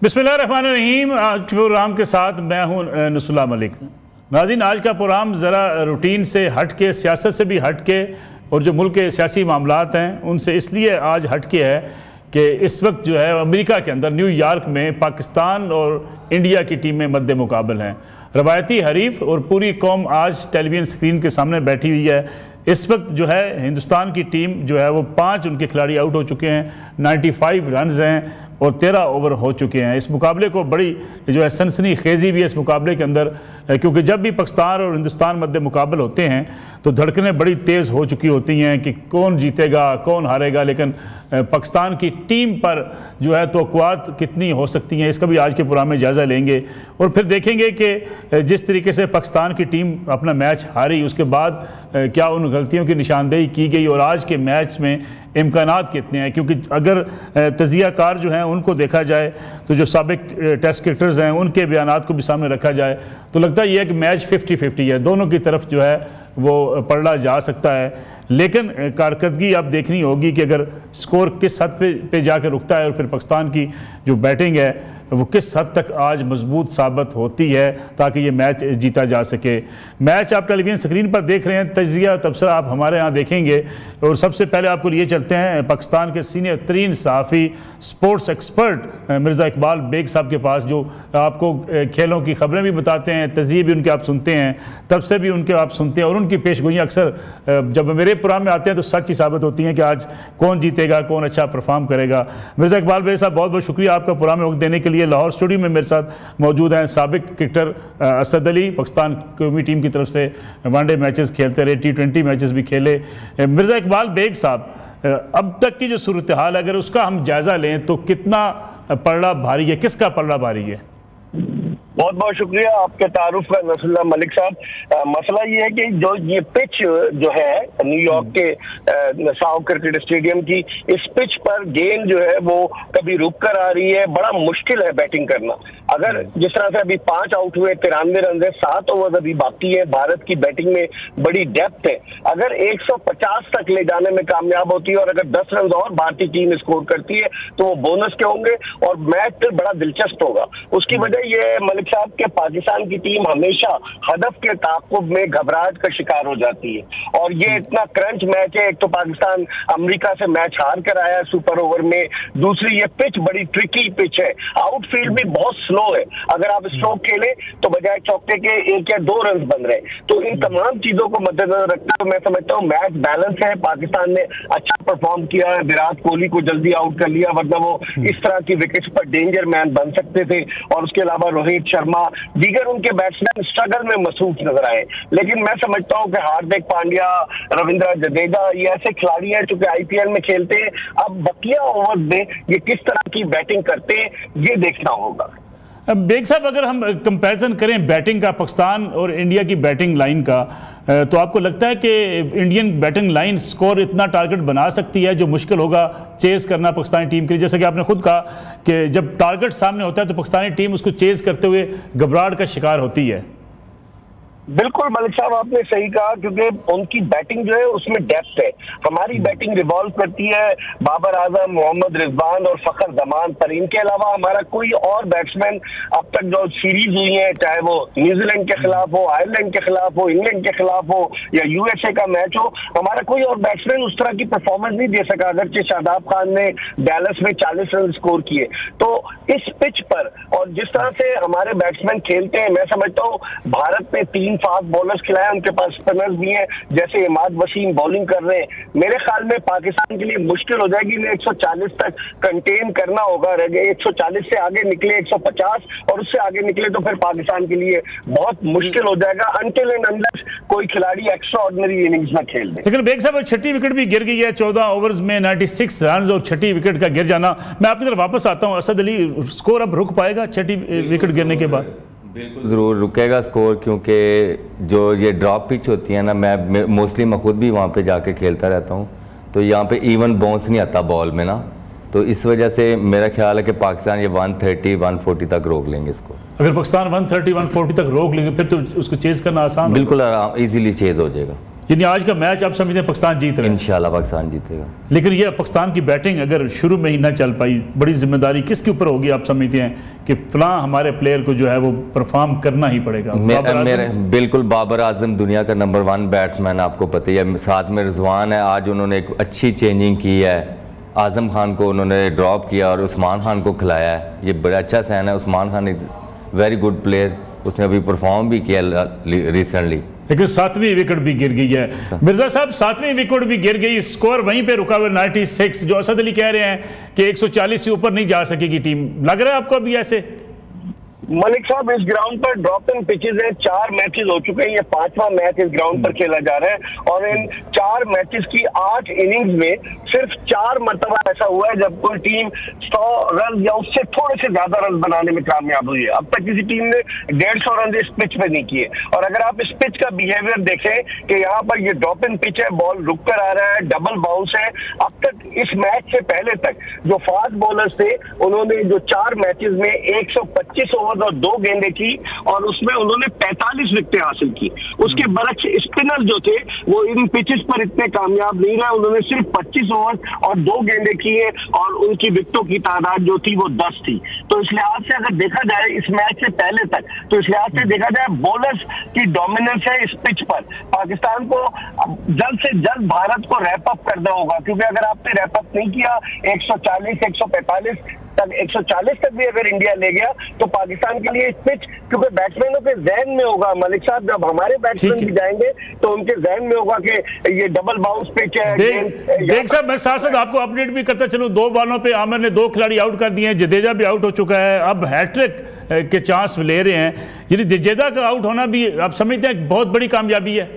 बिस्मिल्लाहिर्रहमानिर्रहीम। आज प्रोग्राम के साथ मैं हूं नसरुल्लाह मलिक। नाज़रीन, आज का प्रोग्राम ज़रा रूटीन से हट के, सियासत से भी हट के और जो मुल्क के सियासी मामलात हैं उनसे इसलिए आज हट के है कि इस वक्त जो है अमेरिका के अंदर न्यूयॉर्क में पाकिस्तान और इंडिया की टीमें मद्दे मुकाबल हैं। रवायती हरीफ और पूरी कौम आज टेलीविज़न स्क्रीन के सामने बैठी हुई है। इस वक्त जो है हिंदुस्तान की टीम जो है वो 5 उनके खिलाड़ी आउट हो चुके हैं, 95 रन्स हैं और 13 ओवर हो चुके हैं। इस मुकाबले को बड़ी जो है सनसनी खेजी भी है इस मुकाबले के अंदर, क्योंकि जब भी पाकिस्तान और हिंदुस्तान मध्य मुकाबल होते हैं तो धड़कनें बड़ी तेज़ हो चुकी होती हैं कि कौन जीतेगा कौन हारेगा। लेकिन पाकिस्तान की टीम पर जो है तवक्कुआत कितनी हो सकती हैं, इसका भी आज के प्रोग्राम में जायज़ा लेंगे और फिर देखेंगे कि जिस तरीके से पाकिस्तान की टीम अपना मैच हारी उसके बाद क्या उन गलतियों की निशानदेही की गई और आज के मैच में इम्कानात कितने हैं। क्योंकि अगर तजियाकार जो हैं उनको देखा जाए तो जो साबिक टेस्ट क्रिकेटर्स हैं उनके बयानात को भी सामने रखा जाए तो लगता यह है कि मैच 50-50 है, दोनों की तरफ जो है वो पढ़ा जा सकता है। लेकिन कारकर्दगी आप देखनी होगी कि अगर स्कोर किस हद पे जाकर रुकता है और फिर पाकिस्तान की जो बैटिंग है वो किस हद तक आज मजबूत साबित होती है ताकि ये मैच जीता जा सके। मैच आप टेलीविज़न स्क्रीन पर देख रहे हैं, तजिया तबसरा आप हमारे यहाँ देखेंगे। और सबसे पहले आपको लिए चलते हैं पाकिस्तान के सीनियर तरीन सहाफ़ी, स्पोर्ट्स एक्सपर्ट मिर्ज़ा इकबाल बेग साहब के पास, जो आपको खेलों की खबरें भी बताते हैं, तजिए भी उनके आप सुनते हैं, तब से भी उनके आप सुनते हैं और उनकी पेशगोइयाँ अक्सर जब मेरे प्रोग्राम में आते हैं तो सच ही साबित होती हैं कि आज कौन जीतेगा, कौन अच्छा परफॉर्म करेगा। मिर्ज़ा इकबाल बेग साहब, बहुत बहुत शुक्रिया आपका प्रोग्राम में वक्त देने के लिए। लाहौर स्टूडियो में मेरे साथ मौजूद हैं साबिक क्रिकेटर असद अली, पाकिस्तान कौमी टीम की तरफ से वनडे मैचेस खेलते रहे, T20 मैचेस भी खेले। मिर्ज़ा इकबाल बेग साहब, अब तक की जो सूरत हाल है अगर उसका हम जायज़ा लें तो कितना पलड़ा भारी है, किसका पलड़ा भारी है? बहुत बहुत शुक्रिया आपके तारुफ का नसरुल्लाह मलिक साहब। मसला ये है कि जो ये पिच जो है न्यूयॉर्क के साउ क्रिकेट स्टेडियम की, इस पिच पर गेंद जो है वो कभी रुक कर आ रही है, बड़ा मुश्किल है बैटिंग करना। अगर जिस तरह से अभी 5 आउट हुए, 93 रन है, 7 ओवर अभी बाकी है, भारत की बैटिंग में बड़ी डेप्थ है। अगर 150 तक ले जाने में कामयाब होती है और अगर 10 रन और भारतीय टीम स्कोर करती है तो वो बोनस के होंगे और मैच फिर बड़ा दिलचस्प होगा। उसकी वजह यह है मलिक साहब के पाकिस्तान की टीम हमेशा हदफ के ताक़ुब में घबराहट का शिकार हो जाती है और ये इतना क्रंच मैच है। एक तो पाकिस्तान अमेरिका से मैच हार कर आया सुपर ओवर में, दूसरी ये पिच बड़ी ट्रिकी पिच है, आउटफील्ड भी बहुत स्लो है। अगर आप स्ट्रोक खेलें तो बजाय चौके के 1 या 2 रन बन रहे। तो इन तमाम चीजों को मद्देनजर रखते हुए मैं समझता हूँ मैच बैलेंस है। पाकिस्तान ने अच्छा परफॉर्म किया है, विराट कोहली को जल्दी आउट कर लिया, वरना वो इस तरह की विकेट्स पर डेंजर मैन बन सकते थे। और उसके अलावा रोहित शर्मा, दीगर उनके बैट्समैन स्ट्रगल में मसरूफ नजर आए। लेकिन मैं समझता हूं कि हार्दिक पांड्या, रविंद्र जडेजा, ये ऐसे खिलाड़ी हैं जो कि IPL में खेलते हैं। अब बकिया ओवर में ये किस तरह की बैटिंग करते हैं ये देखना होगा। बेग साहब, अगर हम कंपैरिजन करें बैटिंग का पाकिस्तान और इंडिया की बैटिंग लाइन का, तो आपको लगता है कि इंडियन बैटिंग लाइन स्कोर इतना टारगेट बना सकती है जो मुश्किल होगा चेज़ करना पाकिस्तानी टीम के लिए? जैसे कि आपने खुद कहा कि जब टारगेट सामने होता है तो पाकिस्तानी टीम उसको चेज़ करते हुए घबराहट का शिकार होती है। बिल्कुल मलिक साहब, आपने सही कहा, क्योंकि उनकी बैटिंग जो है उसमें डेप्थ है। हमारी बैटिंग रिवॉल्व करती है बाबर आजम, मोहम्मद रिजवान और फखर जमान पर। इनके अलावा हमारा कोई और बैट्समैन अब तक जो सीरीज हुई है, चाहे वो न्यूजीलैंड के खिलाफ हो, आयरलैंड के खिलाफ हो, इंग्लैंड के खिलाफ हो या USA का मैच हो, हमारा कोई और बैट्समैन उस तरह की परफॉर्मेंस नहीं दे सका। अगरचे शादाब खान ने डैलस में 40 रन स्कोर किए। तो इस पिच पर और जिस तरह से हमारे बैट्समैन खेलते हैं, मैं समझता हूँ भारत ने 3 फास्ट बॉलर्स खिलाए, उनके पास स्पिनर्स भी हैं, जैसे इमाद वसीम बॉलिंग कर रहे हैं। मेरे ख्याल में पाकिस्तान के लिए मुश्किल हो जाएगी, इन्हें 140 तक कंटेन करना होगा। रह गए 140 से आगे निकले 150 और उससे आगे निकले तो फिर पाकिस्तान के लिए बहुत मुश्किल हो जाएगा, अनटिल एंड अनलेस कोई खिलाड़ी एक्स्ट्रा ऑर्डिनरी इनिंग्स में खेल दे। लेकिन बेग साहब, 6ठी विकेट भी गिर गई है, 14 ओवर्स में 96 रन और 6ठी विकेट का गिर जाना। मैं आपकी तरफ वापस आता हूँ। असद अली, स्कोर अब रुक पाएगा 6ठी विकेट गिरने के बाद? बिल्कुल ज़रूर रुकेगा स्कोर, क्योंकि जो ये ड्रॉप पिच होती है ना, मैं मोस्टली मैं खुद भी वहाँ पे जाके खेलता रहता हूँ, तो यहाँ पे इवन बाउंस नहीं आता बॉल में ना, तो इस वजह से मेरा ख्याल है कि पाकिस्तान ये 130-140 तक रोक लेंगे इसको। अगर पाकिस्तान 130-140 तक रोक लेंगे फिर तो उसको चेज़ करना आसान, बिल्कुल ईजीली चेज़ हो जाएगा। यानी आज का मैच आप समझते हैं पाकिस्तान जीत रहा है? इंशाल्लाह पाकिस्तान जीतेगा। लेकिन ये पाकिस्तान की बैटिंग अगर शुरू में ही ना चल पाई, बड़ी जिम्मेदारी किसके ऊपर होगी आप समझते हैं कि फलां हमारे प्लेयर को जो है वो परफॉर्म करना ही पड़ेगा? मेरे बिल्कुल बाबर आजम दुनिया का नंबर 1 बैट्समैन, आपको पता ही है। साथ में रिजवान है। आज उन्होंने एक अच्छी चेंजिंग की है। आजम खान को उन्होंने ड्रॉप किया और उस्मान खान को खिलाया है, ये बड़ा अच्छा साइन है। Usman Khan is very good player, उसने अभी परफॉर्म भी किया रिसेंटली। लेकिन 7वीं विकेट भी गिर गई है मिर्जा साहब, 7वीं विकेट भी गिर गई, स्कोर वहीं पे रुका हुआ 96। जो असद अली कह रहे हैं कि 140 से ऊपर नहीं जा सकेगी टीम, लग रहा है आपको अभी ऐसे? मलिक साहब, इस ग्राउंड पर ड्रॉप इन पिचेस हैं, 4 मैचेस हो चुके हैं, ये 5वां मैच इस ग्राउंड पर खेला जा रहा है और इन 4 मैचेस की 8 इनिंग्स में सिर्फ 4 मरतबा ऐसा हुआ है जब कोई टीम 100 रन या उससे थोड़े से ज्यादा रन बनाने में कामयाब हुई है। अब तक किसी टीम ने 150 रन इस पिच पे नहीं किए। और अगर आप इस पिच का बिहेवियर देखें कि यहाँ पर ये ड्रॉप इन पिच है, बॉल रुक कर आ रहा है, डबल बाउंस है। अब तक इस मैच से पहले तक जो फास्ट बॉलर्स थे उन्होंने जो 4 मैचेस में 125 ओवर और 2 गेंदें की और उसमें उन्होंने 45 विकेटें हासिल की। उसके बरक्स स्पिनर जो थे वो इन पिचेस पर इतने कामयाब नहीं रहे, उन्होंने सिर्फ 25 ओवर और 2 गेंदें की है और उनकी विकेटों की तादाद जो थी वो 10 थी। तो इस लिहाज से अगर देखा जाए इस मैच से पहले तक, तो इस लिहाज से देखा जाए बॉलर्स की डोमिनेंस है इस पिच पर। पाकिस्तान को जल्द से जल्द भारत को रैप अप करना होगा, क्योंकि अगर आपने रैप अप नहीं किया 140 145 तक 140 तक भी अगर इंडिया ले गया तो पाकिस्तान के लिए इस पिच, क्योंकि बैट्समैनों के जहन में होगा मलिक साहब, जब हमारे बैट्समैन भी जाएंगे तो उनके जहन में होगा कि ये डबल बाउंस पिच है। देख साहब, मैं साथ साथ आपको अपडेट भी करता चलूं, 2 बॉलों पे आमिर ने 2 खिलाड़ी आउट कर दिए हैं, जडेजा भी आउट हो चुका है, अब हैट्रिक के चांस ले रहे हैं। यानी जडेजा का आउट होना भी आप समझते हैं बहुत बड़ी कामयाबी है?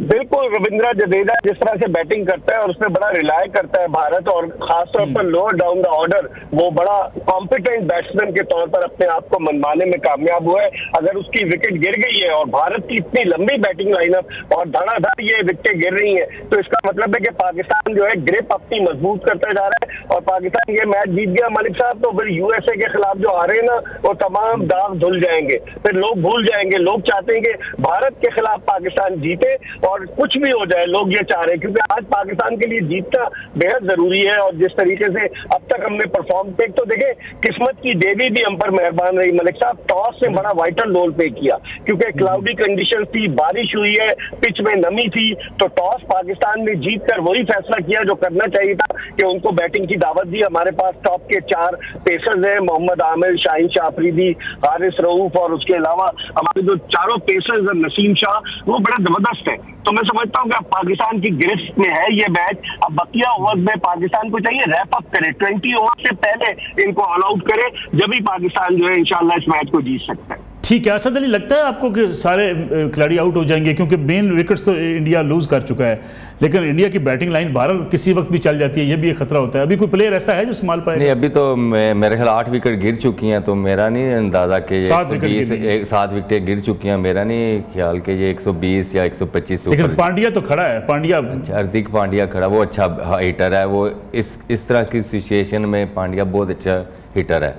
बिल्कुल, रविंद्र जडेजा जिस तरह से बैटिंग करता है और उसमें बड़ा रिलाय करता है भारत, और खासतौर पर लोअर डाउन द ऑर्डर वो बड़ा कॉम्पिटेंट बैट्समैन के तौर पर अपने आप को मनवाने में कामयाब हुआ है। अगर उसकी विकेट गिर गई है और भारत की इतनी लंबी बैटिंग लाइनअप और धड़ाधड़ ये विकेटें गिर रही हैं, तो इसका मतलब है कि पाकिस्तान जो है ग्रिप अपनी मजबूत करता जा रहा है और पाकिस्तान ये मैच जीत गया मलिक साहब तो फिर यूएसए के खिलाफ जो हारे ना वो तमाम दाग धुल जाएंगे, फिर लोग भूल जाएंगे। लोग चाहते हैं कि भारत के खिलाफ पाकिस्तान जीते और कुछ भी हो जाए, लोग ये चाह रहे हैं, क्योंकि आज पाकिस्तान के लिए जीतना बेहद जरूरी है। और जिस तरीके से अब तक हमने परफॉर्म किया, तो देखें किस्मत की देवी भी हम पर मेहरबान रही मलिक साहब, टॉस से बड़ा वाइटल रोल प्ले किया, क्योंकि क्लाउडी कंडीशन थी, बारिश हुई है, पिच में नमी थी, तो टॉस पाकिस्तान ने जीत कर वही फैसला किया जो करना चाहिए था कि उनको बैटिंग की दावत दी। हमारे पास टॉप के 4 पेसर्स हैं, मोहम्मद आमिर, शाहीन शाह अफरीदी, हारिस रऊफ, और उसके अलावा हमारे जो चारों पेसर्स हैं नसीम शाह, वो बड़ा जबरदस्त है। तो मैं समझता हूँ कि अब पाकिस्तान की गिरफ्त में है ये मैच। अब बकिया ओवर्स में पाकिस्तान को चाहिए रैप अप करे, 20 ओवर से पहले इनको ऑल आउट करे, जब ही पाकिस्तान जो है इंशाल्लाह इस मैच को जीत सकता है। ठीक है असद अली, लगता है आपको कि सारे खिलाड़ी आउट हो जाएंगे, क्योंकि मेन विकेट्स तो इंडिया लूज कर चुका है, लेकिन इंडिया की बैटिंग लाइन भारत किसी वक्त भी चल जाती है, ये भी एक खतरा होता है। अभी कोई प्लेयर ऐसा है जो संभाल पाए? नहीं, अभी तो मेरे ख्याल 8 विकेट गिर चुकी हैं, तो मेरा नहीं अंदाजा कि 7 विकेटें गिर चुकी हैं, मेरा नहीं ख्याल कि ये 120 या 125। लेकिन पांड्या तो खड़ा है, पांड्या हार्दिक पांड्या खड़ा, वो अच्छा हिटर है, वो इस तरह की सिचुएशन में पांड्या बहुत अच्छा हिटर है,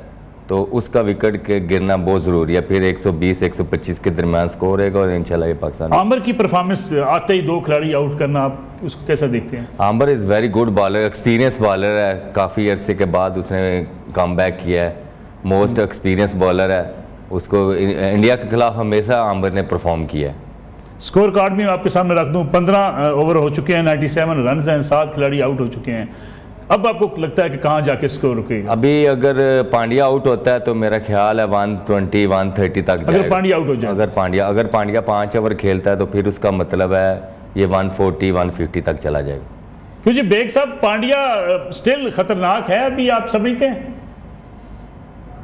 तो उसका विकेट के गिरना बहुत ज़रूरी है। फिर 120-125 के दरमियान स्कोर रहेगा और इंशाल्लाह ये पाकिस्तान। आमिर की परफॉर्मेंस आते ही 2 खिलाड़ी आउट करना, आप उसको कैसा देखते हैं? Aamir is very good bowler, experience bowler है, काफ़ी अरसे के बाद उसने कम बैक किया है, मोस्ट एक्सपीरियंस बॉलर है, उसको इंडिया के खिलाफ हमेशा आमिर ने परफॉर्म किया है। स्कोर कार्ड भी मैं आपके सामने रख दूं, 15 ओवर हो चुके हैं, 97 रन हैं, 7 खिलाड़ी आउट हो चुके हैं। अब आपको लगता है कि कहाँ जाके स्कोर रुकेगा? अभी अगर पांड्या आउट होता है तो मेरा ख्याल है 120-130 तक जाएगा। अगर पांड्या आउट हो जाए, अगर पांड्या 5 ओवर खेलता है तो फिर उसका मतलब है ये 140-150 तक चला जाएगा। क्योंकि बेग साहब पांड्या स्टिल खतरनाक है अभी, आप समझते हैं?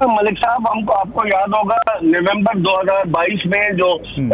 मलिक साहब, हमको आपको याद होगा नवंबर 2022 में जो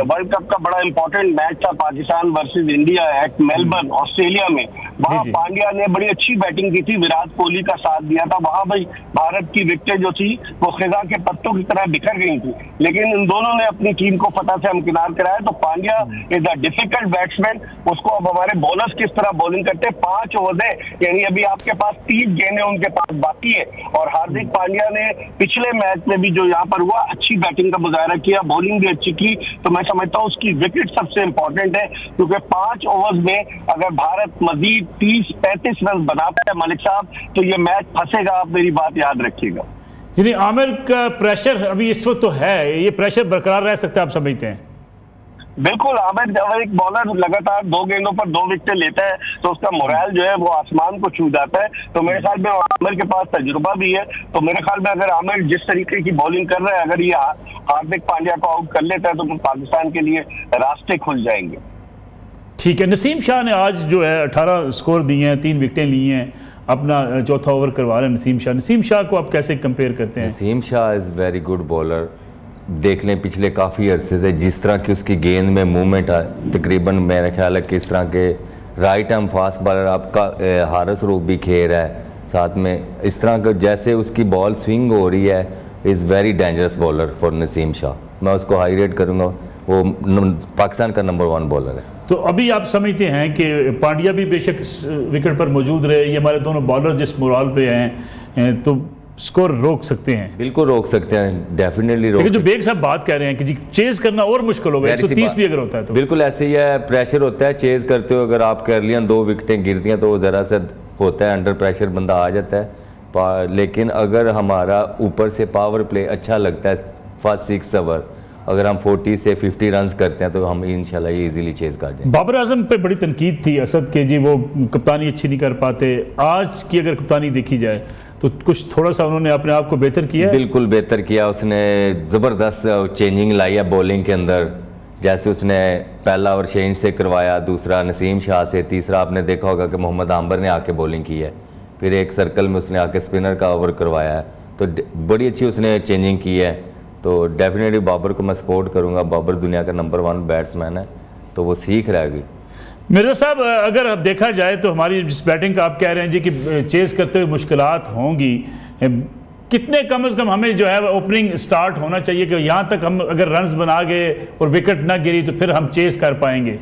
वर्ल्ड कप का बड़ा इंपॉर्टेंट मैच था Pakistan versus India at Melbourne Australia में, वहां पांड्या ने बड़ी अच्छी बैटिंग की थी, विराट कोहली का साथ दिया था, वहां भाई भारत की विकेटें जो थी वो खिजा के पत्तों की तरह बिखर गई थी, लेकिन इन दोनों ने अपनी टीम को फतह से हमकिनार कराया। तो Pandya is a difficult batsman, उसको अब हमारे बॉलर्स किस तरह बॉलिंग करते हैं। 5 ओवर है, यानी अभी आपके पास 30 गेंदें उनके पास बाकी है, और हार्दिक पांड्या ने पिछले मैच में भी जो यहाँ पर हुआ अच्छी बैटिंग का मुजाहरा किया, बॉलिंग भी अच्छी की। तो मैं समझता हूँ उसकी विकेट सबसे इंपॉर्टेंट है, क्योंकि 5 ओवर्स में अगर भारत मजीद 30-35 रन बनाता है मलिक साहब, तो ये मैच फंसेगा, आप मेरी बात याद रखिएगा। यानी आमिर का प्रेशर अभी इस वक्त तो है, ये प्रेशर बरकरार रह सकता है, आप समझते हैं? बिल्कुल, आमिर जब एक बॉलर लगातार 2 गेंदों पर 2 विकेटें लेता है तो उसका मोरल जो है वो आसमान को छू जाता है। तो मेरे ख्याल में आमिर के पास तजुर्बा भी है, तो मेरे ख्याल में अगर आमिर जिस तरीके की बॉलिंग कर रहा है, अगर ये हार्दिक पांड्या को आउट कर लेता है तो पाकिस्तान के लिए रास्ते खुल जाएंगे। ठीक है, नसीम शाह ने आज जो है 18 स्कोर दिए हैं, 3 विकेटें ली हैं, अपना चौथा ओवर करवा रहे हैं नसीम शाह को आप कैसे कंपेयर करते हैं? Naseem Shah is very good bowler. देख लें पिछले काफ़ी अरसे से जिस तरह की उसकी गेंद में मूवमेंट है, तकरीबन मेरा ख्याल है कि इस तरह के राइट आर्म फास्ट बॉलर आपका हारिस रूफ भी खेल रहा है साथ में, इस तरह का जैसे उसकी बॉल स्विंग हो रही है, is very dangerous bowler for Naseem Shah. मैं उसको हाई रेट करूँगा, वो पाकिस्तान का नंबर 1 बॉलर है। तो अभी आप समझते हैं कि पांड्या भी बेशक विकेट पर मौजूद रहे, ये हमारे दोनों बॉलर जिस मोराल पे हैं तो स्कोर रोक सकते हैं? बिल्कुल रोक सकते हैं, डेफिनेटली रोक। लेकिन जो बेग साहब बात कह रहे हैं कि जी चेज करना और मुश्किल होगा, 130 भी अगर होता है तो बिल्कुल ऐसे ही है, प्रेशर होता है चेज करते हो, अगर आप कर लिया 2 विकेटें गिरती हैं तो वो ज़रा सा होता है, अंडर प्रेशर बंदा आ जाता है। लेकिन अगर हमारा ऊपर से पावर प्ले अच्छा लगता है फर्स्ट 6 ओवर, अगर हम 40 से 50 रन करते हैं तो हम इंशाल्लाह ये इजीली चेज कर जाएंगे। बाबर आजम पे बड़ी तनकीद थी असद के, जी वो कप्तानी अच्छी नहीं कर पाते। आज की अगर कप्तानी देखी जाए तो कुछ थोड़ा सा उन्होंने अपने आप को बेहतर किया? बिल्कुल बेहतर किया, उसने ज़बरदस्त चेंजिंग लाई है बॉलिंग के अंदर। जैसे उसने पहला ओवर शेन से करवाया, दूसरा नसीम शाह से, तीसरा आपने देखा होगा कि मोहम्मद आंबर ने आके बॉलिंग की है, फिर एक सर्कल में उसने आके स्पिनर का ओवर करवाया है, तो बड़ी अच्छी उसने चेंजिंग की है। तो डेफिनेटली बाबर को मैं सपोर्ट करूंगा, बाबर दुनिया का नंबर 1 बैट्समैन है, तो वो सीख रहा है। मिर्जा साहब, अगर अब देखा जाए तो हमारी जिस बैटिंग का आप कह रहे हैं जी कि चेस करते हुए मुश्किलात होंगी, कितने कम से कम हमें जो है ओपनिंग स्टार्ट होना चाहिए कि यहाँ तक हम अगर रन्स बना गए और विकेट ना गिरी तो फिर हम चेस कर पाएंगे?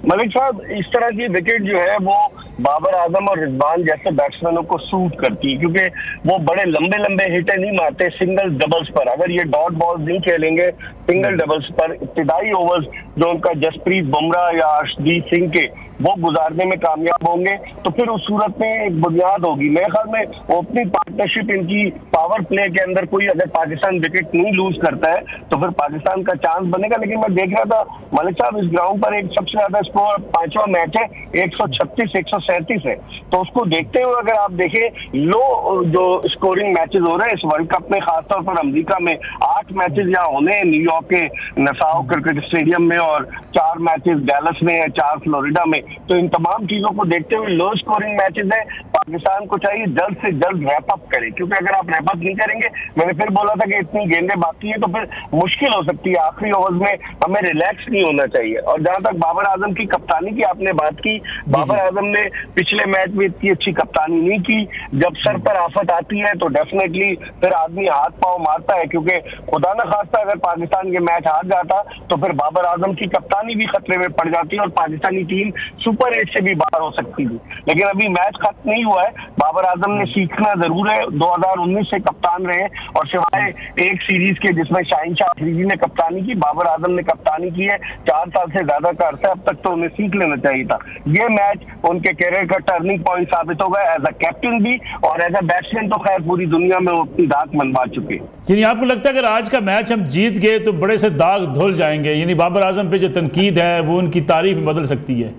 मलिक साहब, इस तरह की विकेट जो है वो बाबर आजम और रिजवान जैसे बैट्समैनों को सूट करती है, क्योंकि वो बड़े लंबे लंबे हिटें नहीं मारते सिंगल डबल्स पर। अगर ये डॉट बॉल नहीं खेलेंगे सिंगल डबल्स पर, इब्तिदाई ओवर्स जो उनका जसप्रीत बुमराह या अर्शदीप सिंह के वो गुजारने में कामयाब होंगे तो फिर उस सूरत में एक बुनियाद होगी। मेरे ख्याल में ओपनिंग पार्टनरशिप इनकी पावर प्ले के अंदर कोई अगर पाकिस्तान विकेट नहीं लूज करता है तो फिर पाकिस्तान का चांस बनेगा। लेकिन मैं देख रहा था मलिक साहब, इस ग्राउंड पर एक सबसे ज्यादा स्कोर 5वां मैच है, 136-137 है। तो उसको देखते हुए अगर आप देखें लो जो स्कोरिंग मैचेस हो रहे हैं इस वर्ल्ड कप में, खासतौर पर अमेरिका में 8 मैचेस यहाँ होने हैं न्यूयॉर्क के नसाओ क्रिकेट स्टेडियम में, और 4 मैचेस डैलस में है, 4 फ्लोरिडा में। तो इन तमाम चीजों को देखते हुए लो स्कोरिंग मैचेस है, पाकिस्तान को चाहिए जल्द से जल्द रैप अप करे, क्योंकि अगर आप रैप अप नहीं करेंगे, मैंने फिर बोला था कि इतनी गेंदें बाकी है तो फिर मुश्किल हो सकती है। आखिरी ओवर्स में हमें रिलैक्स नहीं होना चाहिए। और जहां तक बाबर आजम की कप्तानी की आपने बात की, बाबर आजम ने पिछले मैच में इतनी अच्छी कप्तानी नहीं की। जब सर पर आफत आती है तो डेफिनेटली फिर आदमी हाथ पांव मारता है, क्योंकि खुदा न खास्ता अगर पाकिस्तान ये मैच हार जाता तो फिर बाबर आजम की कप्तानी भी खतरे में पड़ जाती और पाकिस्तानी टीम सुपर 8 से भी बाहर हो सकती थी। लेकिन अभी मैच खत्म नहीं हुआ है, बाबर आजम ने सीखना जरूर है। 2019 से कप्तान रहे और सिवाय एक सीरीज के जिसमें शाहीन शाह अफरीदी ने कप्तानी की, बाबर आजम ने कप्तानी की है 4 साल से ज्यादा का अरसा, अब तक तो उन्हें सीख लेना चाहिए था। ये मैच उनके कैरियर का टर्निंग पॉइंट साबित होगा, एज अ कैप्टन भी और एज अ बैट्समैन तो खैर पूरी दुनिया में वो अपनी दाग मनवा चुके हैं। यानी आपको लगता है अगर आज का मैच हम जीत गए तो बड़े से दाग धुल जाएंगे, यानी बाबर आजम पे जो तनकीद है वो उनकी तारीफ बदल सकती है?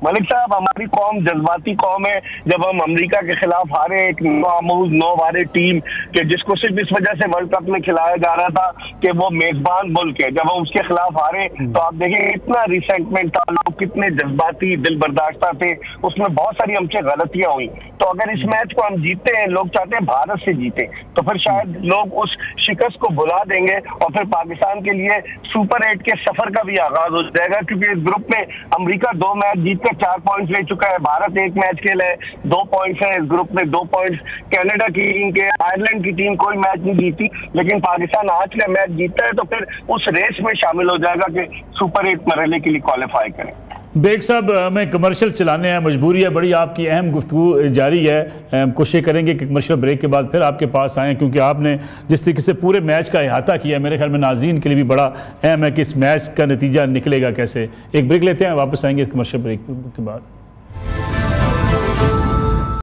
मलिक साहब, हमारे हमारी कौम जज्बाती कौम है। जब हम अमेरिका के खिलाफ हारे, एक नामूज 9 हारे टीम के जिसको सिर्फ इस वजह से वर्ल्ड कप में खिलाया जा रहा था कि वो मेजबान मुल्क है, जब हम उसके खिलाफ हारे तो आप देखें इतना रिसेंटमेंट था, लोग कितने जज्बाती दिल बर्दाश्ता थे, उसमें बहुत सारी हमसे गलतियां हुई। तो अगर इस मैच को हम जीतते हैं, लोग चाहते हैं भारत से जीते, तो फिर शायद लोग उस शिकस्त को भुला देंगे और फिर पाकिस्तान के लिए सुपर 8 के सफर का भी आगाज हो जाएगा। क्योंकि इस ग्रुप में अमेरिका 2 मैच जीतकर 4 पॉइंट्स ले चुका है, भारत 1 मैच खेला है 2 पॉइंट्स है इस ग्रुप में, 2 पॉइंट्स कनाडा की टीम के, आयरलैंड की टीम कोई मैच नहीं जीती, लेकिन पाकिस्तान आज का मैच जीतता है तो फिर उस रेस में शामिल हो जाएगा कि सुपर 8 मरहले के लिए क्वालिफाई करें। बेग साहब, हमें कमर्शियल चलाने हैं, मजबूरी है, बड़ी आपकी अहम गुफ्तगू जारी है। हम कोशिश करेंगे कि कमर्शियल ब्रेक के बाद फिर आपके पास आएँ, क्योंकि आपने जिस तरीके से पूरे मैच का अहाता किया, मेरे ख्याल में नाज़रीन के लिए भी बड़ा अहम है कि इस मैच का नतीजा निकलेगा कैसे। एक ब्रेक लेते हैं, वापस आएंगे कमर्शियल ब्रेक के बाद।